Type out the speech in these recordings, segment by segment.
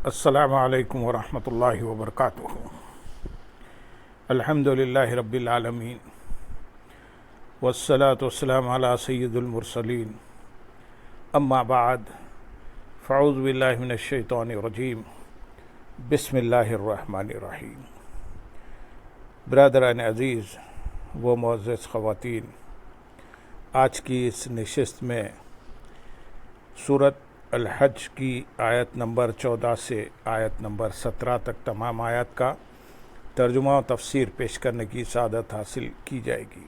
السلام علیکم ورحمۃ اللہ وبرکاتہ۔ الحمد للہ رب العالمین والصلاة والسلام علی سید المرسلین، اما بعد فاعوذ باللہ من الشیطان الرجیم، بسم اللہ الرحمن الرحیم۔ برادران عزیز و معزز خواتین، آج کی اس نشست میں سورۃ الحج کی آیت نمبر 14 سے آیت نمبر 17 تک تمام آیات کا ترجمہ و تفسیر پیش کرنے کی سعادت حاصل کی جائے گی۔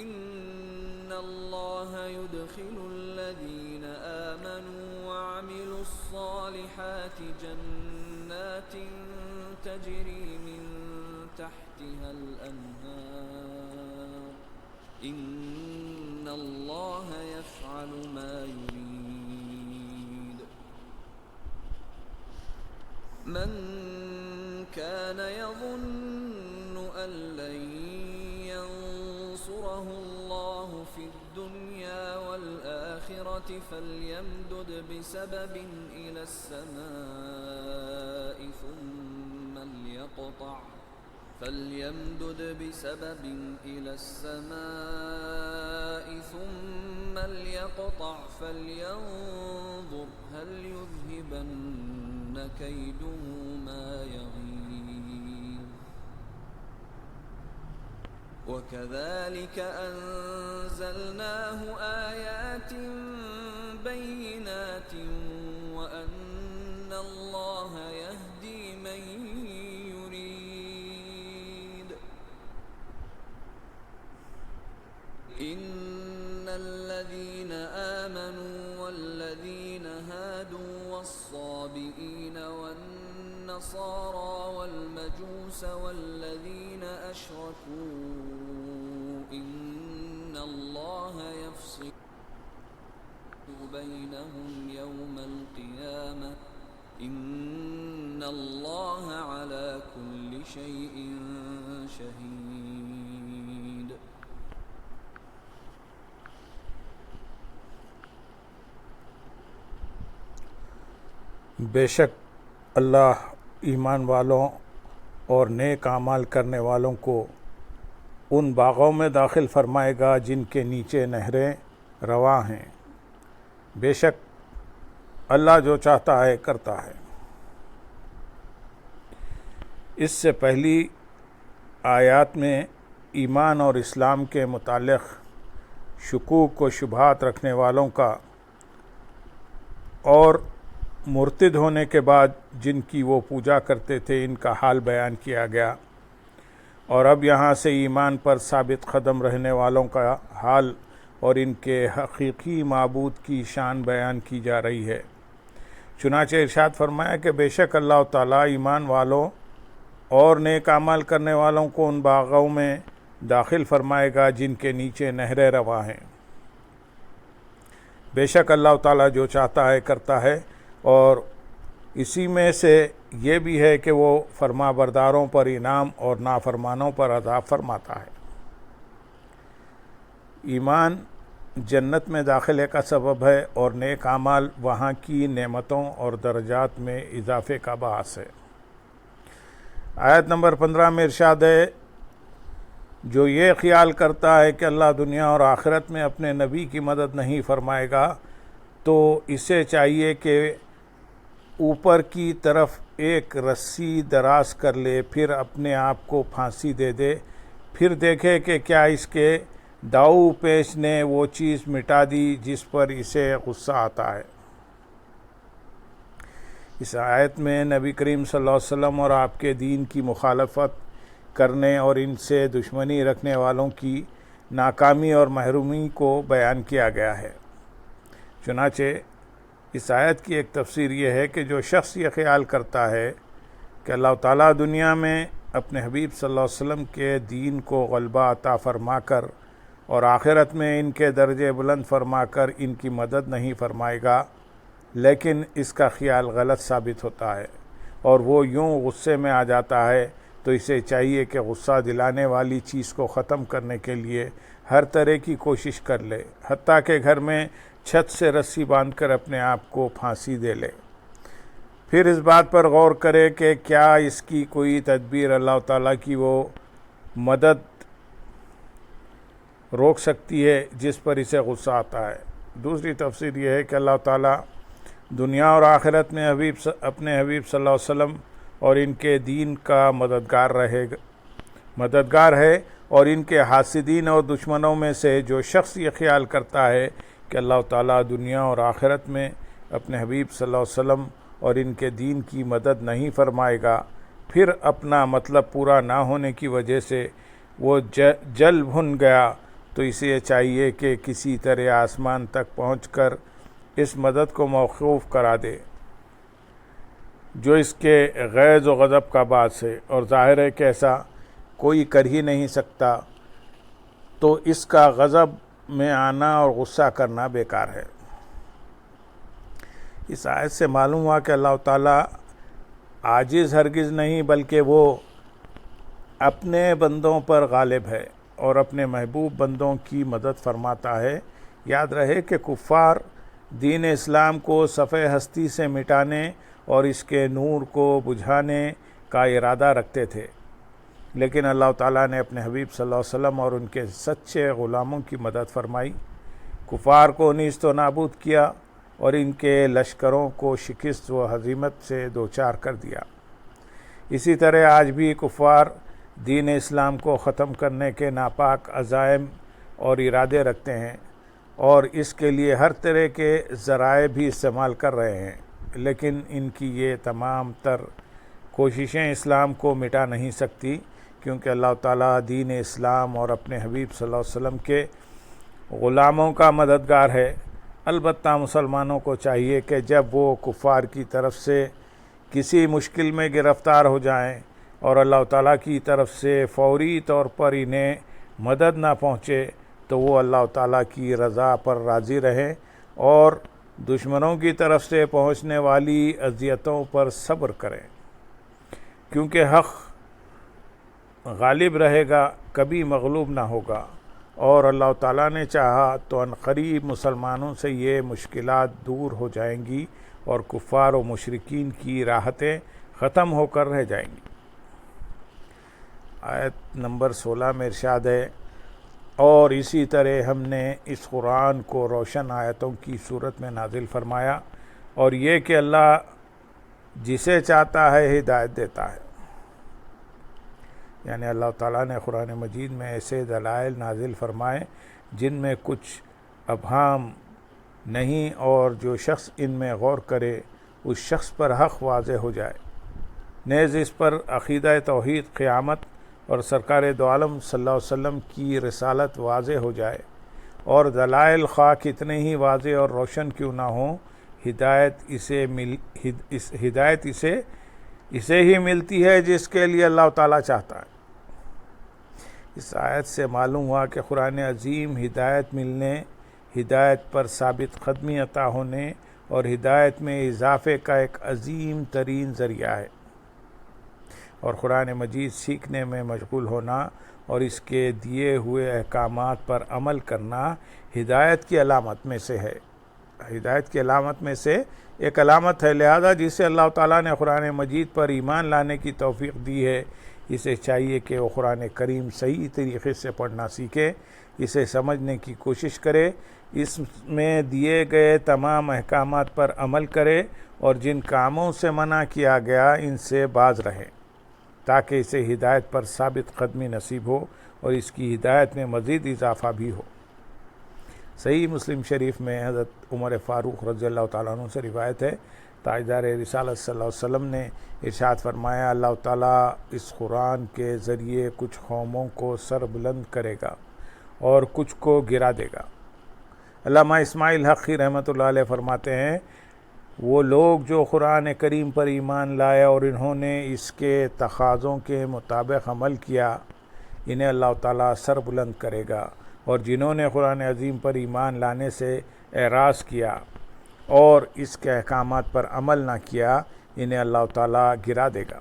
ان اللہ يدخل الذین آمنوا وعملوا الصالحات جنات تجری من تحتها الانہار ان اللہ یفعل ما یرید۔ من كان يظن أن لن ينصره الله في الدنيا والآخرة فليمدد بسبب إلى السماء ثم ليقطع فلينظر هل يذهبن كيده ما يغيظ۔ وكذلك أنزلناه آيات بينات وأن الله يهدي من يريد۔ إن الذين آمنوا والذين هادوا والصابئين والنصارى والمجوس والذين أشركوا إن الله يفصل بينهم يوم القيامة إن الله على كل شيء شهيد۔ بے شک اللہ ایمان والوں اور نیک اعمال کرنے والوں کو ان باغوں میں داخل فرمائے گا جن کے نیچے نہریں رواں ہیں۔ بے شک اللہ جو چاہتا ہے کرتا ہے۔ اس سے پہلی آیات میں ایمان اور اسلام کے متعلق شکوک و شبہات رکھنے والوں کا اور مرتد ہونے کے بعد جن کی وہ پوجا کرتے تھے ان کا حال بیان کیا گیا، اور اب یہاں سے ایمان پر ثابت قدم رہنے والوں کا حال اور ان کے حقیقی معبود کی شان بیان کی جا رہی ہے۔ چنانچہ ارشاد فرمایا کہ بے شک اللہ تعالیٰ ایمان والوں اور نیک اعمال کرنے والوں کو ان باغوں میں داخل فرمائے گا جن کے نیچے نہریں رواں ہیں۔ بے شک اللہ تعالیٰ جو چاہتا ہے کرتا ہے، اور اسی میں سے یہ بھی ہے کہ وہ فرما برداروں پر انعام اور نافرمانوں پر عذاب فرماتا ہے۔ ایمان جنت میں داخلے کا سبب ہے اور نیک اعمال وہاں کی نعمتوں اور درجات میں اضافے کا باعث ہے۔ آیت نمبر 15 میں ارشاد ہے، جو یہ خیال کرتا ہے کہ اللہ دنیا اور آخرت میں اپنے نبی کی مدد نہیں فرمائے گا تو اسے چاہیے کہ اوپر کی طرف ایک رسی دراز کر لے، پھر اپنے آپ کو پھانسی دے دے، پھر دیکھے کہ کیا اس کے داؤ پیش نے وہ چیز مٹا دی جس پر اسے غصہ آتا ہے۔ اس آیت میں نبی کریم صلی اللہ علیہ وسلم اور آپ کے دین کی مخالفت کرنے اور ان سے دشمنی رکھنے والوں کی ناکامی اور محرومی کو بیان کیا گیا ہے۔ چنانچہ اس آیت کی ایک تفسیر یہ ہے کہ جو شخص یہ خیال کرتا ہے کہ اللہ تعالیٰ دنیا میں اپنے حبیب صلی اللہ علیہ وسلم کے دین کو غلبہ عطا فرما کر اور آخرت میں ان کے درجے بلند فرما کر ان کی مدد نہیں فرمائے گا، لیکن اس کا خیال غلط ثابت ہوتا ہے اور وہ یوں غصے میں آ جاتا ہے تو اسے چاہیے کہ غصہ دلانے والی چیز کو ختم کرنے کے لیے ہر طرح کی کوشش کر لے، حتیٰ کہ گھر میں چھت سے رسی باندھ کر اپنے آپ کو پھانسی دے لے۔ پھر اس بات پر غور کرے کہ کیا اس کی کوئی تدبیر اللہ تعالیٰ کی وہ مدد روک سکتی ہے جس پر اسے غصہ آتا ہے۔ دوسری تفسیر یہ ہے کہ اللہ تعالیٰ دنیا اور آخرت میں اپنے حبیب صلی اللہ علیہ وسلم اور ان کے دین کا مددگار ہے، اور ان کے حاسدین اور دشمنوں میں سے جو شخص یہ خیال کرتا ہے کہ اللہ تعالیٰ دنیا اور آخرت میں اپنے حبیب صلی اللہ علیہ وسلم اور ان کے دین کی مدد نہیں فرمائے گا، پھر اپنا مطلب پورا نہ ہونے کی وجہ سے وہ جل بھن گیا، تو اسے یہ چاہیے کہ کسی طرح آسمان تک پہنچ کر اس مدد کو موقوف کرا دے جو اس کے غیظ و غضب کا باعث ہے، اور ظاہر ہے کہ ایسا کوئی کر ہی نہیں سکتا، تو اس کا غضب میں آنا اور غصہ کرنا بیکار ہے۔ اس آیت سے معلوم ہوا کہ اللہ تعالیٰ عاجز ہرگز نہیں بلکہ وہ اپنے بندوں پر غالب ہے اور اپنے محبوب بندوں کی مدد فرماتا ہے۔ یاد رہے کہ کفار دین اسلام کو صفحہ ہستی سے مٹانے اور اس کے نور کو بجھانے کا ارادہ رکھتے تھے، لیکن اللہ تعالیٰ نے اپنے حبیب صلی اللہ علیہ وسلم اور ان کے سچے غلاموں کی مدد فرمائی، کفار کو نیست و نابود کیا اور ان کے لشکروں کو شکست و ہزیمت سے دوچار کر دیا۔ اسی طرح آج بھی کفار دین اسلام کو ختم کرنے کے ناپاک عزائم اور ارادے رکھتے ہیں اور اس کے لیے ہر طرح کے ذرائع بھی استعمال کر رہے ہیں، لیکن ان کی یہ تمام تر کوششیں اسلام کو مٹا نہیں سکتی، کیونکہ اللہ تعالیٰ دین اسلام اور اپنے حبیب صلی اللہ علیہ وسلم کے غلاموں کا مددگار ہے۔ البتہ مسلمانوں کو چاہیے کہ جب وہ کفار کی طرف سے کسی مشکل میں گرفتار ہو جائیں اور اللہ تعالیٰ کی طرف سے فوری طور پر انہیں مدد نہ پہنچے، تو وہ اللہ تعالیٰ کی رضا پر راضی رہیں اور دشمنوں کی طرف سے پہنچنے والی اذیتوں پر صبر کریں، کیونکہ حق غالب رہے گا، کبھی مغلوب نہ ہوگا، اور اللہ تعالیٰ نے چاہا تو عنقریب مسلمانوں سے یہ مشکلات دور ہو جائیں گی اور کفار و مشرکین کی راحتیں ختم ہو کر رہ جائیں گی۔ آیت نمبر 16 میں ارشاد ہے، اور اسی طرح ہم نے اس قرآن کو روشن آیتوں کی صورت میں نازل فرمایا، اور یہ کہ اللہ جسے چاہتا ہے ہدایت دیتا ہے۔ یعنی اللہ تعالیٰ نے قرآن مجید میں ایسے دلائل نازل فرمائے جن میں کچھ ابہام نہیں، اور جو شخص ان میں غور کرے اس شخص پر حق واضح ہو جائے، نیز اس پر عقیدہ توحید، قیامت اور سرکار دو عالم صلی اللہ علیہ وسلم کی رسالت واضح ہو جائے، اور دلائل خواہ کتنے ہی واضح اور روشن کیوں نہ ہوں، ہدایت اسے ہی ملتی ہے جس کے لیے اللہ تعالیٰ چاہتا ہے۔ اس آیت سے معلوم ہوا کہ قرآن عظیم ہدایت ملنے، ہدایت پر ثابت قدمی عطا ہونے اور ہدایت میں اضافے کا ایک عظیم ترین ذریعہ ہے، اور قرآن مجید سیکھنے میں مشغول ہونا اور اس کے دیے ہوئے احکامات پر عمل کرنا ہدایت کی علامت میں سے ہے۔ ہدایت کی علامت میں سے ایک علامت ہے، لہذا جسے اللہ تعالیٰ نے قرآن مجید پر ایمان لانے کی توفیق دی ہے، اسے چاہیے کہ وہ قرآن کریم صحیح طریقے سے پڑھنا سیکھے، اسے سمجھنے کی کوشش کرے، اس میں دیے گئے تمام احکامات پر عمل کرے، اور جن کاموں سے منع کیا گیا ان سے باز رہے، تاکہ اسے ہدایت پر ثابت قدمی نصیب ہو اور اس کی ہدایت میں مزید اضافہ بھی ہو۔ صحیح مسلم شریف میں حضرت عمر فاروق رضی اللہ تعالیٰ عنہ سے روایت ہے، تاجدار رسالت صلی اللہ علیہ وسلم نے ارشاد فرمایا، اللہ تعالیٰ اس قرآن کے ذریعے کچھ قوموں کو سر بلند کرے گا اور کچھ کو گرا دے گا۔ علامہ اسماعیل حقی رحمۃ اللہ علیہ فرماتے ہیں، وہ لوگ جو قرآن کریم پر ایمان لائے اور انہوں نے اس کے تقاضوں کے مطابق عمل کیا، انہیں اللہ تعالیٰ سر بلند کرے گا، اور جنہوں نے قرآن عظیم پر ایمان لانے سے اعراض کیا اور اس کے احکامات پر عمل نہ کیا، انہیں اللہ تعالیٰ گرا دے گا۔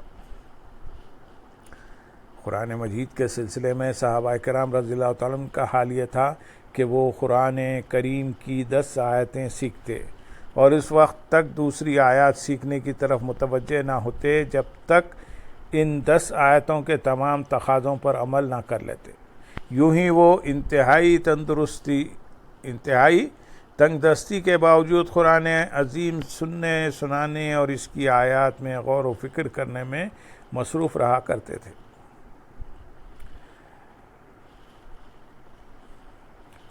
قرآن مجید کے سلسلے میں صحابہ کرام رضی اللہ تعالیٰ عنہ کا حال یہ تھا کہ وہ قرآن کریم کی 10 آیتیں سیکھتے اور اس وقت تک دوسری آیات سیکھنے کی طرف متوجہ نہ ہوتے جب تک ان 10 آیتوں کے تمام تقاضوں پر عمل نہ کر لیتے۔ یوں ہی وہ انتہائی تنگ دستی کے باوجود قرآن عظیم سنانے اور اس کی آیات میں غور و فکر کرنے میں مصروف رہا کرتے تھے۔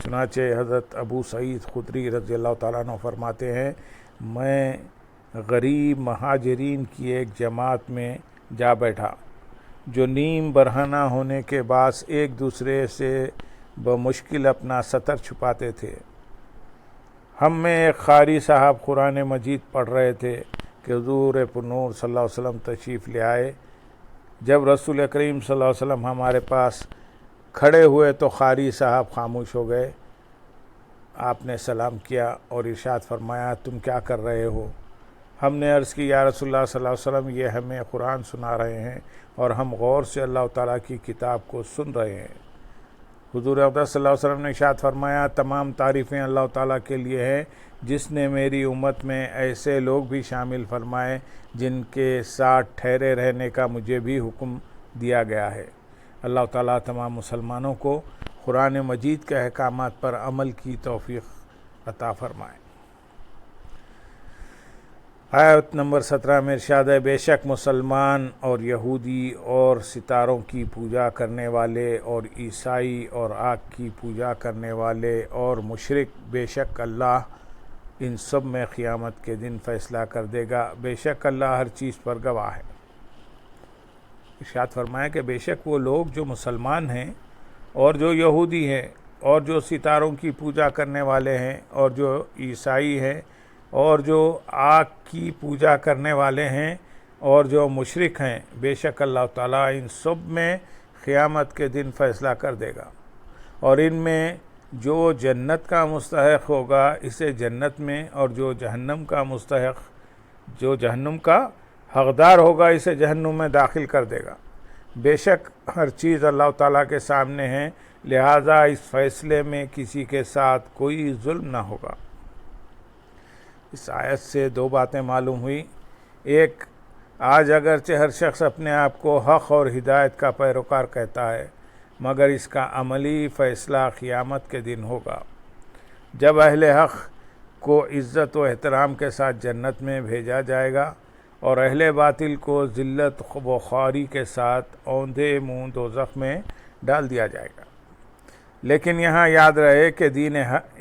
چنانچہ حضرت ابو سعید خدری رضی اللہ تعالیٰ عنہ فرماتے ہیں، میں غریب مہاجرین کی ایک جماعت میں جا بیٹھا جو نیم برہنہ ہونے کے باعث ایک دوسرے سے بمشکل اپنا ستر چھپاتے تھے۔ ہم میں ایک قاری صاحب قرآن مجید پڑھ رہے تھے کہ حضور پرنور صلی اللہ علیہ وسلم تشریف لے آئے۔ جب رسول کریم صلی اللہ علیہ وسلم ہمارے پاس کھڑے ہوئے تو قاری صاحب خاموش ہو گئے۔ آپ نے سلام کیا اور ارشاد فرمایا، تم کیا کر رہے ہو؟ ہم نے عرض کی، یا رسول اللہ صلی اللہ علیہ وسلم، یہ ہمیں قرآن سنا رہے ہیں اور ہم غور سے اللہ تعالیٰ کی کتاب کو سن رہے ہیں۔ حضور اقدس صلی اللہ علیہ وسلم نے ارشاد فرمایا، تمام تعریفیں اللہ تعالیٰ کے لیے ہیں جس نے میری امت میں ایسے لوگ بھی شامل فرمائے جن کے ساتھ ٹھہرے رہنے کا مجھے بھی حکم دیا گیا ہے۔ اللہ تعالیٰ تمام مسلمانوں کو قرآن مجید کے احکامات پر عمل کی توفیق عطا فرمائے۔ آیت نمبر 17 میں ارشاد ہے، بے شک مسلمان اور یہودی اور ستاروں کی پوجا کرنے والے اور عیسائی اور آگ کی پوجا کرنے والے اور مشرک، بے شک اللہ ان سب میں قیامت کے دن فیصلہ کر دے گا، بے شک اللہ ہر چیز پر گواہ ہے۔ ارشاد فرمایا کہ بے شک وہ لوگ جو مسلمان ہیں اور جو یہودی ہیں اور جو ستاروں کی پوجا کرنے والے ہیں اور جو عیسائی ہیں اور جو آگ کی پوجا کرنے والے ہیں اور جو مشرک ہیں، بے شک اللہ تعالیٰ ان سب میں قیامت کے دن فیصلہ کر دے گا، اور ان میں جو جنت کا مستحق ہوگا اسے جنت میں، اور جو جہنم کا حقدار ہوگا اسے جہنم میں داخل کر دے گا۔ بے شک ہر چیز اللہ تعالیٰ کے سامنے ہے، لہٰذا اس فیصلے میں کسی کے ساتھ کوئی ظلم نہ ہوگا۔ اس آیت سے 2 باتیں معلوم ہوئی۔ ایک، آج اگرچہ ہر شخص اپنے آپ کو حق اور ہدایت کا پیروکار کہتا ہے، مگر اس کا عملی فیصلہ قیامت کے دن ہوگا، جب اہل حق کو عزت و احترام کے ساتھ جنت میں بھیجا جائے گا اور اہل باطل کو ذلت و خواری کے ساتھ اوندھے منہ دوزخ میں ڈال دیا جائے گا۔ لیکن یہاں یاد رہے کہ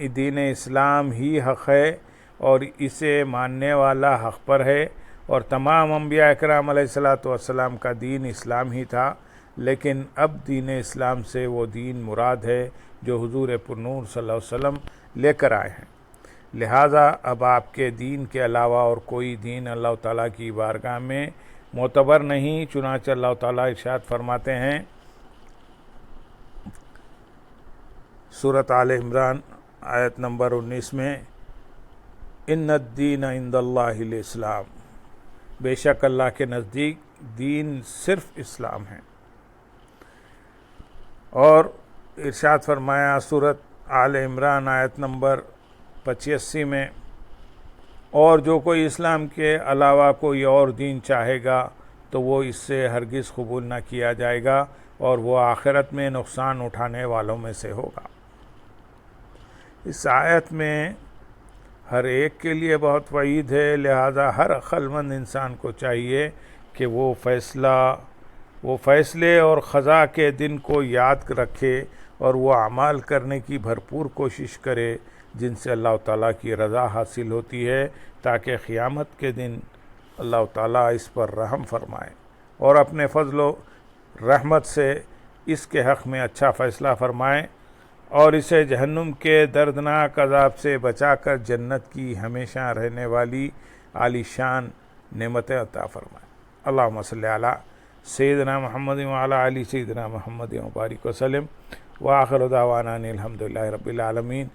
دین اسلام ہی حق ہے اور اسے ماننے والا حق پر ہے، اور تمام انبیاء اکرام علیہ السلام کا دین اسلام ہی تھا، لیکن اب دین اسلام سے وہ دین مراد ہے جو حضور پرنور صلی اللہ علیہ وسلم لے کر آئے ہیں۔ لہٰذا اب آپ کے دین کے علاوہ اور کوئی دین اللہ تعالیٰ کی بارگاہ میں معتبر نہیں۔ چنانچہ اللہ تعالیٰ ارشاد فرماتے ہیں سورۃ آل عمران آیت نمبر 19 میں، ان الدین عند اللہ الاسلام، بے شک اللہ کے نزدیک دین صرف اسلام ہے۔ اور ارشاد فرمایا سورۃ آل عمران آیت نمبر 85 میں، اور جو کوئی اسلام کے علاوہ کوئی اور دین چاہے گا تو وہ اس سے ہرگز قبول نہ کیا جائے گا اور وہ آخرت میں نقصان اٹھانے والوں میں سے ہوگا۔ اس آیت میں ہر ایک کے لیے بہت وعید ہے، لہذا ہر عقل مند انسان کو چاہیے کہ وہ فیصلے اور قضاء کے دن کو یاد رکھے اور وہ اعمال کرنے کی بھرپور کوشش کرے جن سے اللہ تعالیٰ کی رضا حاصل ہوتی ہے، تاکہ قیامت کے دن اللہ تعالیٰ اس پر رحم فرمائے اور اپنے فضل و رحمت سے اس کے حق میں اچھا فیصلہ فرمائے اور اسے جہنم کے دردناک عذاب سے بچا کر جنت کی ہمیشہ رہنے والی عالی شان نعمتیں عطا فرمائے۔ اللہم صلی علی سیدنا محمد وعلی آل سیدنا محمد وبارک وسلم، وآخر دعوانا ان الحمدللہ رب العالمین۔